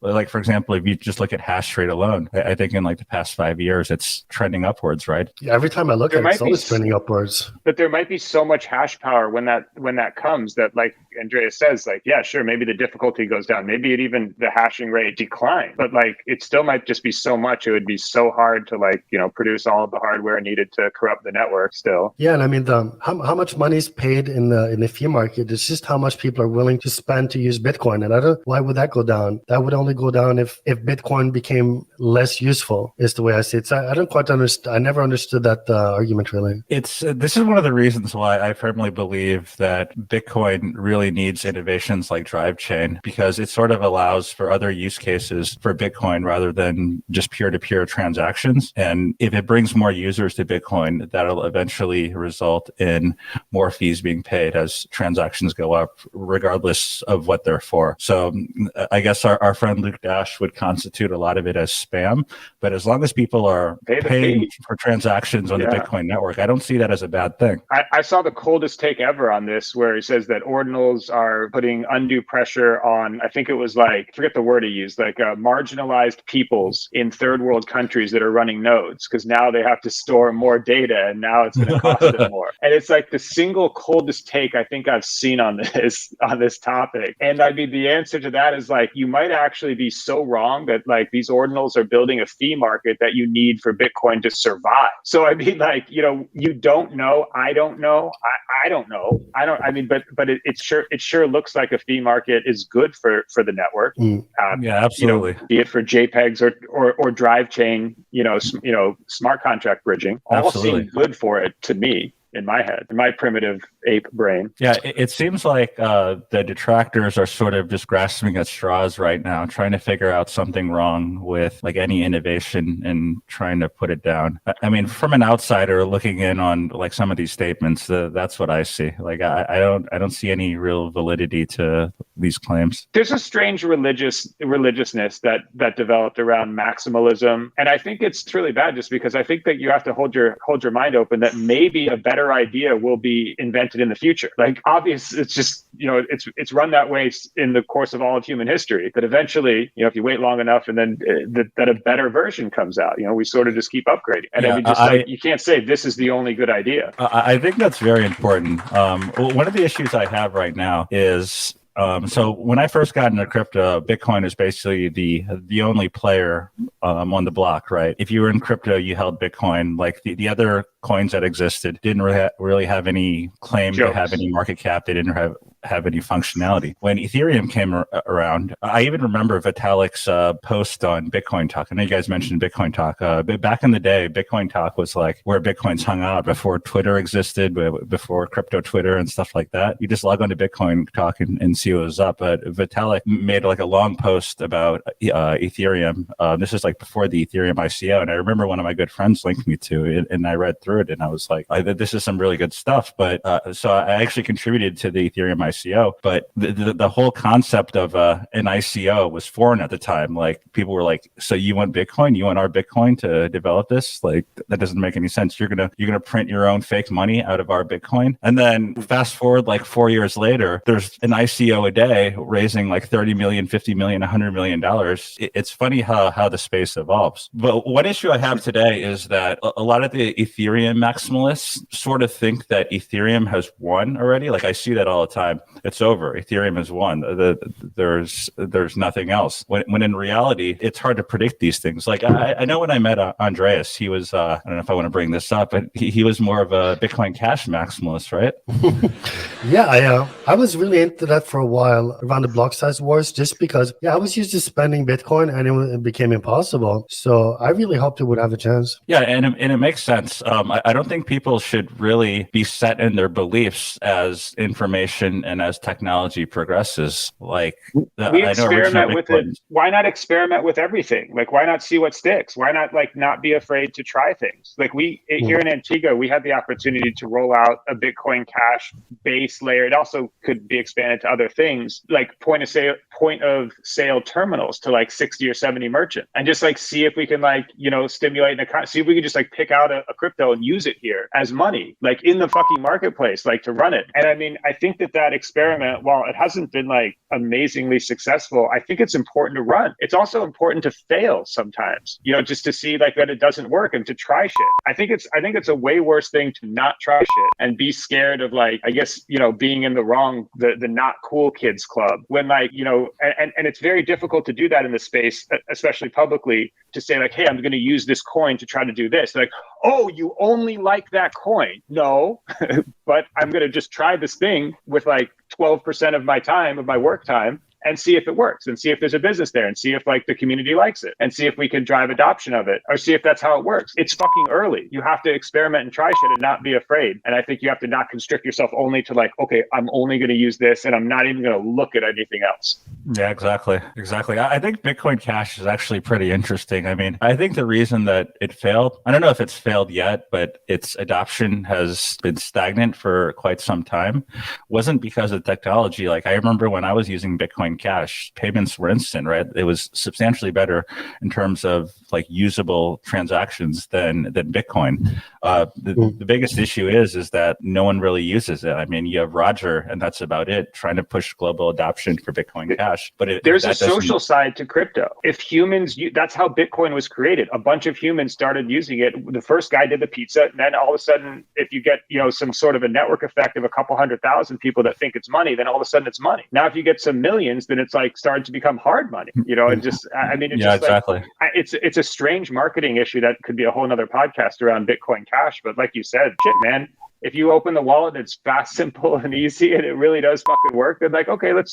like, for example, if you just look at hash rate alone, I think in like the past 5 years, it's trending upwards, right? Yeah, every time I look at it, it's always trending upwards. But there might be so much hash power when that comes that, like Andreas says, like, yeah, sure, maybe the difficulty goes down. Maybe the hashing rate declines. But like, it still might just be so much. It would be so hard to, like, produce all of the hardware needed to corrupt the network still. Yeah, and I mean, how much money is paid in the fee market? It's just how much people are willing to spend to use Bitcoin. And why would that go down? That would only go down if Bitcoin became less useful, is the way I see it. So I don't quite understand. I never understood that argument, really. This is one of the reasons why I firmly believe that Bitcoin really needs innovations like Drivechain, because it sort of allows for other use cases for Bitcoin rather than just peer-to-peer transactions. And if it brings more users to Bitcoin, that'll eventually result in more fees being paid as transactions go up, regardless of what they're for. So I guess our friend Luke Dash would constitute a lot of it as spam, but as long as people are paying for transactions on the Bitcoin network, I don't see that as a bad thing. I saw the coldest take ever on this, where he says that Ordinals are putting undue pressure on, I think it was like, I forget the word he used, like marginalized peoples in third world countries that are running nodes, because now they have to store more data and now it's going to cost them more. And it's like the single coldest take I think I've seen on this topic. And I mean, the answer to that is like, you might actually be so wrong that like these ordinals are building a fee market that you need for Bitcoin to survive. So I mean, like, you don't know. I don't know. I don't know. But it sure looks like a fee market is good for the network. Yeah, absolutely. Be it for JPEGs or Drivechain, smart contract bridging, all seem good for it to me. In my head, in my primitive ape brain. Yeah, it seems like the detractors are sort of just grasping at straws right now, trying to figure out something wrong with like any innovation and trying to put it down. I mean, from an outsider looking in on like some of these statements, that's what I see. Like, I don't see any real validity to these claims. There's a strange religiousness that developed around maximalism, and I think it's really bad, just because I think that you have to hold your mind open that maybe a better idea will be invented in the future. Like, obvious, it's just, it's run that way in the course of all of human history, that eventually, if you wait long enough and then that a better version comes out, we sort of just keep upgrading. And I mean, you can't say this is the only good idea. I think that's very important. One of the issues I have right now is, so when I first got into crypto, Bitcoin is basically the only player on the block, right? If you were in crypto, you held Bitcoin. Like the other coins that existed, didn't really have any claim to have any market cap. They didn't have any functionality. When Ethereum came around, I even remember Vitalik's post on Bitcoin Talk. I know you guys mentioned Bitcoin Talk. But back in the day, Bitcoin Talk was like where Bitcoins hung out before Twitter existed, before crypto Twitter and stuff like that. You just log on to Bitcoin Talk and see what was up. But Vitalik made like a long post about Ethereum. This is like before the Ethereum ICO. And I remember one of my good friends linked me to it, and I read through it, and I was like, this is some really good stuff. But so I actually contributed to the Ethereum ICO, but the whole concept of an ICO was foreign at the time. Like people were like, so you want Bitcoin? You want our Bitcoin to develop this? Like that doesn't make any sense. You're gonna print your own fake money out of our Bitcoin. And then fast forward like 4 years later, there's an ICO a day raising like 30 million, 50 million, $100 million. It's funny how the space evolves. But one issue I have today is that a lot of the Ethereum maximalists sort of think that Ethereum has won already. Like I see that all the time. It's over. Ethereum has won. There's nothing else. When in reality, it's hard to predict these things. Like I know when I met Andreas, he was I don't know if I want to bring this up, but he was more of a Bitcoin Cash maximalist, right? Yeah, I was really into that for a while around the block size wars, just because I was used to spending Bitcoin and it became impossible. So I really hoped it would have a chance. Yeah, and it makes sense. I don't think people should really be set in their beliefs as information and as technology progresses. Like we experiment with it. Why not experiment with everything? Like why not see what sticks? Why not like not be afraid to try things? Like here in Antigua, we had the opportunity to roll out a Bitcoin Cash base layer. It also could be expanded to other things like point of sale terminals to like 60 or 70 merchant, and just like see if we can like, stimulate an account, see if we can just like pick out a crypto and use it here as money, like in the fucking marketplace, like to run it. And I mean, I think that experiment, while it hasn't been like amazingly successful, I think it's important to run. It's also important to fail sometimes, just to see like that it doesn't work and to try shit. I think it's a way worse thing to not try shit and be scared of like, I guess, being in the wrong, the not cool kids club when like, and it's very difficult to do that in the space, especially publicly, to say like, hey, I'm going to use this coin to try to do this. Like, oh, you only like that coin? No, but I'm going to just try this thing with like 12% of my time, of my work time, and see if it works and see if there's a business there and see if like the community likes it and see if we can drive adoption of it or see if that's how it works. It's fucking early. You have to experiment and try shit and not be afraid. And I think you have to not constrict yourself only to like, okay, I'm only going to use this and I'm not even going to look at anything else. Yeah, exactly. I think Bitcoin Cash is actually pretty interesting. I mean, I think the reason that it failed, I don't know if it's failed yet, but its adoption has been stagnant for quite some time, wasn't because of technology. Like I remember when I was using Bitcoin Cash, payments were instant, right? It was substantially better in terms of like usable transactions than Bitcoin. The biggest issue is that no one really uses it. I mean, you have Roger, and that's about it, trying to push global adoption for Bitcoin Cash. But there's a social side to crypto. If humans, that's how Bitcoin was created. A bunch of humans started using it. The first guy did the pizza, and then all of a sudden, if you get some sort of a network effect of a couple 100,000 people that think it's money, then all of a sudden it's money. Now, if you get some millions, then it's like started to become hard money. And just exactly. Like, it's a strange marketing issue that could be a whole nother podcast around Bitcoin Cash. But like you said, shit, man. If you open the wallet and it's fast, simple, and easy, and it really does fucking work, then like, okay, let's,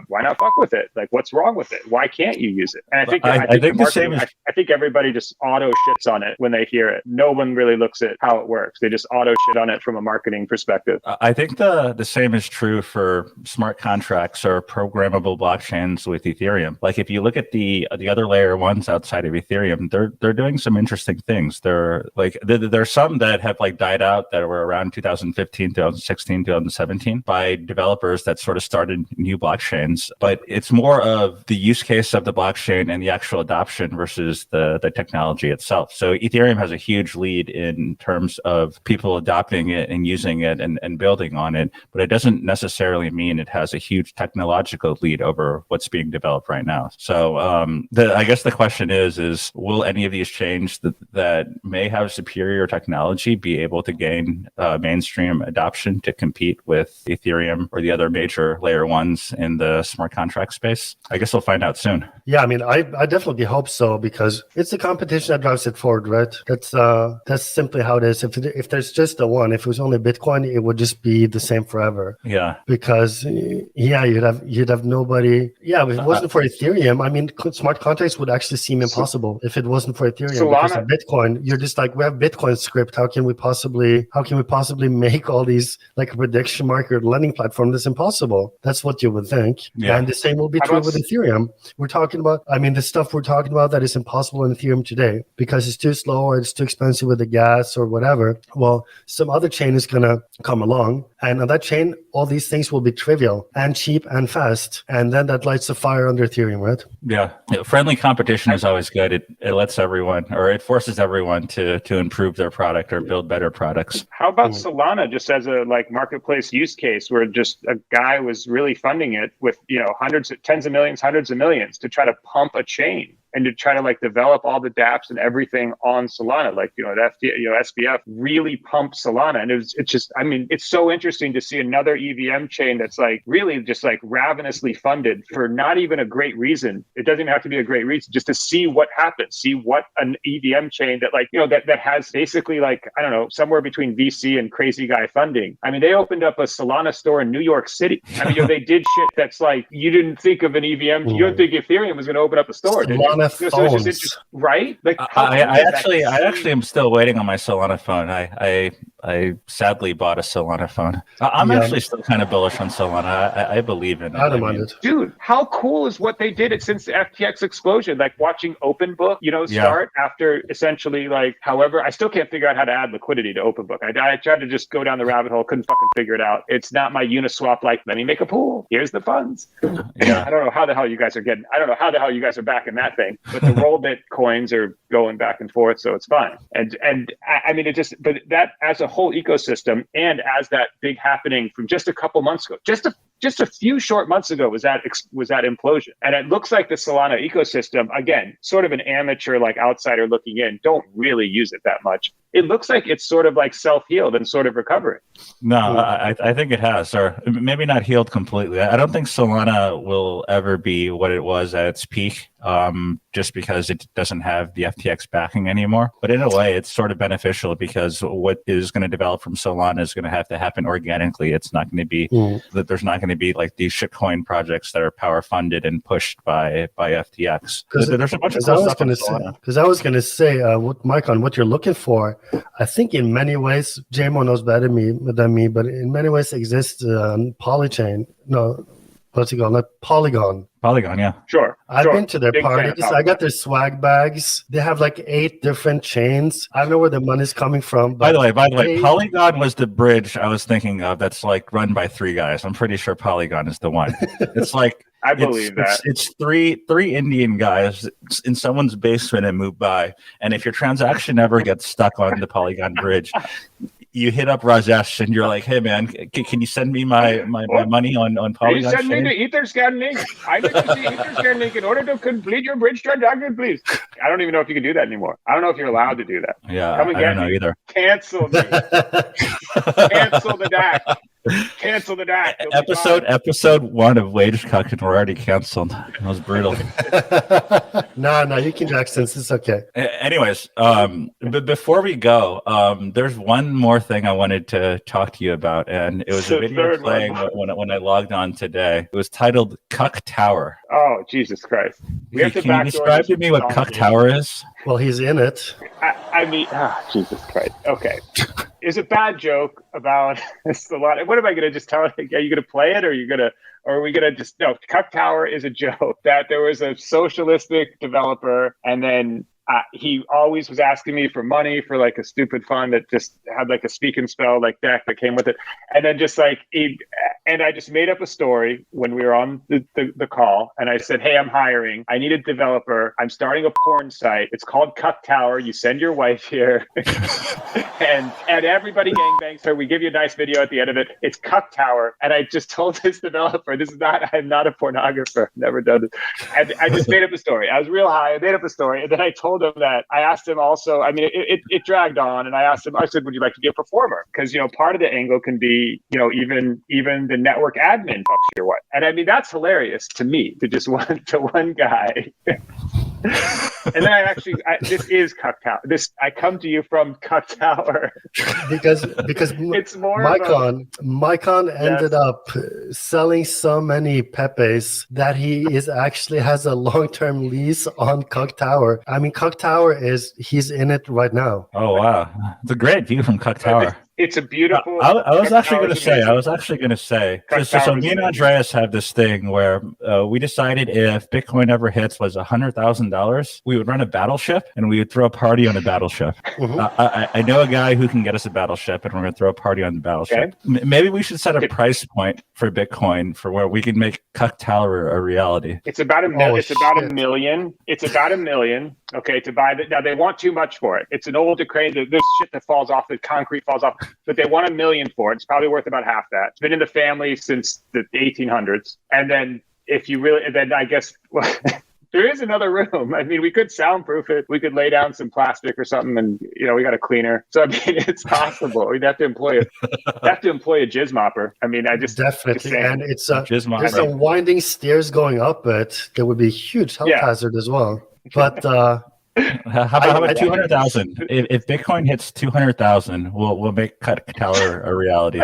why not fuck with it? Like, what's wrong with it? Why can't you use it? And I think I think everybody just auto shits on it when they hear it. No one really looks at how it works. They just auto shit on it from a marketing perspective. I think the same is true for smart contracts or programmable blockchains with Ethereum. Like if you look at the other layer ones outside of Ethereum, they're doing some interesting things. There's some that have like died out that were around 2015, 2016, 2017 by developers that sort of started new blockchains. But it's more of the use case of the blockchain and the actual adoption versus the technology itself. So Ethereum has a huge lead in terms of people adopting it and using it and building on it. But it doesn't necessarily mean it has a huge technological lead over what's being developed right now. So I guess the question is will any of these chains that may have superior technology be able to gain mainstream adoption to compete with Ethereum or the other major layer ones in the smart contract space? I guess we'll find out soon. Yeah, I mean, I definitely hope so, because it's the competition that drives it forward, right? That's simply how it is. If there's just the one, if it was only Bitcoin, it would just be the same forever. Yeah. Because you'd have nobody. Yeah, if it wasn't for Ethereum, I mean, smart contracts would actually seem impossible if it wasn't for Ethereum. Solana, because of Bitcoin, you're just like, we have Bitcoin script. How can we possibly make all these like a prediction market lending platform? That's impossible. That's what you would think. Yeah. And the same will be true with Ethereum. We're talking about, I mean, the stuff we're talking about that is impossible in Ethereum today because it's too slow or it's too expensive with the gas or whatever. Well, some other chain is going to come along, and on that chain, all these things will be trivial and cheap and fast. And then that lights a fire under Ethereum, right? Yeah. Friendly competition is always good. It lets everyone, or it forces everyone to improve their product or build better products. How about Solana just as a like marketplace use case where just a guy was really funding it with, tens of millions, hundreds of millions to try to pump a chain and to try to like develop all the dApps and everything on Solana, like, SBF really pumped Solana. And it's just, I mean, it's so interesting to see another EVM chain that's like really just like ravenously funded for not even a great reason. It doesn't even have to be a great reason, just to see what happens, see what an EVM chain that like, that has basically like, I don't know, somewhere between VC and crazy guy funding. I mean, they opened up a Solana store in New York City. I mean, they did shit that's like, you didn't think of an EVM, you didn't think Ethereum was going to open up a store, did you? Solana Phones. Right? Like, I actually am still waiting on my Solana phone. I sadly bought a Solana phone. I'm actually still kind of bullish on Solana. I believe in it. I don't mind it. Dude, how cool is what they did since the FTX explosion? Like watching OpenBook, start after essentially like, however, I still can't figure out how to add liquidity to OpenBook. I tried to just go down the rabbit hole, couldn't fucking figure it out. It's not my Uniswap, like, let me make a pool. Here's the funds. Yeah. I don't know how the hell you guys are backing that thing, but the Rollbit coins are going back and forth, so it's fine. And I mean, but that as a whole ecosystem, and as that big happening from just a couple months ago, just a few short months ago was that implosion. And it looks like the Solana ecosystem, again, sort of an amateur, like outsider looking in, don't really use it that much. It looks like it's sort of like self-healed and sort of recovering. No, I think it has, or maybe not healed completely. I don't think Solana will ever be what it was at its peak, just because it doesn't have the FTX backing anymore. But in a way, it's sort of beneficial because what is going to develop from Solana is going to have to happen organically. It's not going to be that there's not going to be like these shitcoin projects that are power funded and pushed by FTX. There's a bunch of cool stuff on Solana. Because I was going to say, Micon, what you're looking for, I think in many ways, JMO knows better than me, but in many ways exists Polychain. No, what's it called? Not Polygon. Polygon, yeah. Sure. I've been to their parties. I got their swag bags. They have like 8 different chains. I don't know where the money's coming from. By the way, Polygon was the bridge I was thinking of that's like run by 3 guys. I'm pretty sure Polygon is the one. It's like I believe it's three Indian guys in someone's basement in Mumbai. And if your transaction ever gets stuck on the Polygon bridge, you hit up Rajesh and you're like, hey man, can you send me my money on Polygon? Please send me the Etherscan link. I need to see Etherscan link in order to complete your bridge transaction, please. I don't even know if you can do that anymore. I don't know if you're allowed to do that. Yeah, Come and I don't know either. Cancel me. Cancel the DAC. Cancel the DAC. Episode 1 of Wage Cuck, and we're already canceled. That was brutal. No, you can Jackson. It's okay. Anyways, but before we go, there's one more thing I wanted to talk to you about, and it was a video playing when I logged on today. It was titled Cuck Tower. Oh, Jesus Christ. Can you describe to me what Cuck Tower is? Well, he's in it. I mean, Jesus Christ. Okay. Is a bad joke about Solana. What am I going to just tell it? Are you going to play it, or are we going to just no? Cuck Tower is a joke that there was a socialistic developer, and then he always was asking me for money for like a stupid fund that just had like a speak and spell like deck that came with it, and then just like and I just made up a story when we were on the call, and I said, hey, I'm hiring. I need a developer. I'm starting a porn site. It's called Cuck Tower. You send your wife here, and everybody gangbangs her. We give you a nice video at the end of it. It's Cuck Tower, and I just told this developer, I'm not a pornographer. Never done it. And I just made up a story. I was real high. I made up a story, and then I told told him that. I asked him also. I mean, it dragged on, and I asked him. I said, "Would you like to be a performer?" Because part of the angle can be, even the network admin fucks your what. And I mean, that's hilarious to me to just one guy. And then this is Cuck Tower. I come to you from Cuck Tower because it's more Micon ended up selling so many Pepes that he actually has a long-term lease on Cuck Tower. I mean, Cuck Tower he's in it right now. Oh wow, it's a great view from Cuck Tower. It's a beautiful. I was actually going to say. So me and Andreas have this thing where we decided if Bitcoin ever hits was $100,000, we would run a battleship and we would throw a party on a battleship. I know a guy who can get us a battleship, and we're going to throw a party on the battleship. Okay. Maybe we should set a price point for Bitcoin for where we can make Cuck Tower a reality. It's about $1 million. It's about $1 million. Okay, to buy that. Now they want too much for it. It's an old crane. There's shit that falls off. The concrete falls off. But they want $1 million for it. It's probably worth about half that. It's been in the family since the 1800s. And then I guess there is another room. I mean, we could soundproof it. We could lay down some plastic or something, and we got a cleaner. So I mean, it's possible. We'd have to employ a jizz mopper. I mean, definitely, and it's there's some winding stairs going up it. There would be a huge health hazard as well. But how about 200,000? If Bitcoin hits 200,000, we'll make Cuck Tower a reality.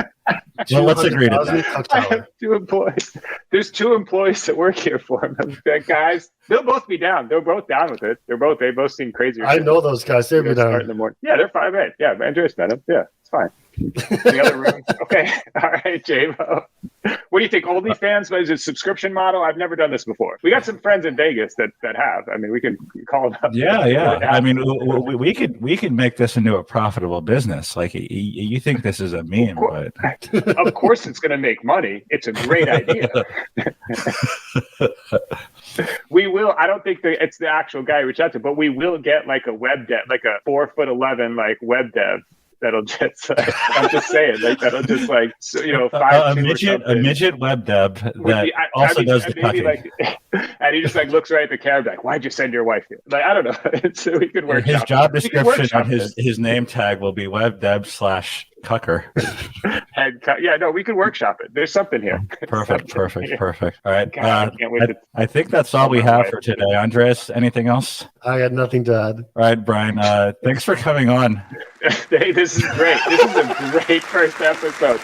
Well, let's agree to that. I have 2 employees. There's 2 employees that work here for them. Guys, they'll both be down. They're both down with it. They both seem crazy. I know those guys. They'll be down in the morning. Yeah, they're 5'8". Yeah, Andreas met them. Yeah, it's fine. The other room. Okay. All right, JMO. What do you think? OnlyFans is a subscription model? I've never done this before. We got some friends in Vegas that have. I mean, we can call them up. Yeah. I mean, we could make this into a profitable business. Like, you think this is a meme, but of course it's going to make money. It's a great idea. We will. I don't think it's the actual guy we reached out to, but we will get like a web dev, like a 4'11" like web dev. That'll just, I'm just saying, like, that'll just, like, a midget web dev that also does the cucking. And he just, like, looks right at the camera, like, why'd you send your wife here? Like, I don't know. So we could work. His job description on his name tag will be web dev /cucker. We could workshop it. There's something here. Perfect. All right. God, I think that's all we have for today. Andres, anything else? I had nothing to add. All right, Brian. Thanks for coming on. Hey, this is great. This is a great first episode.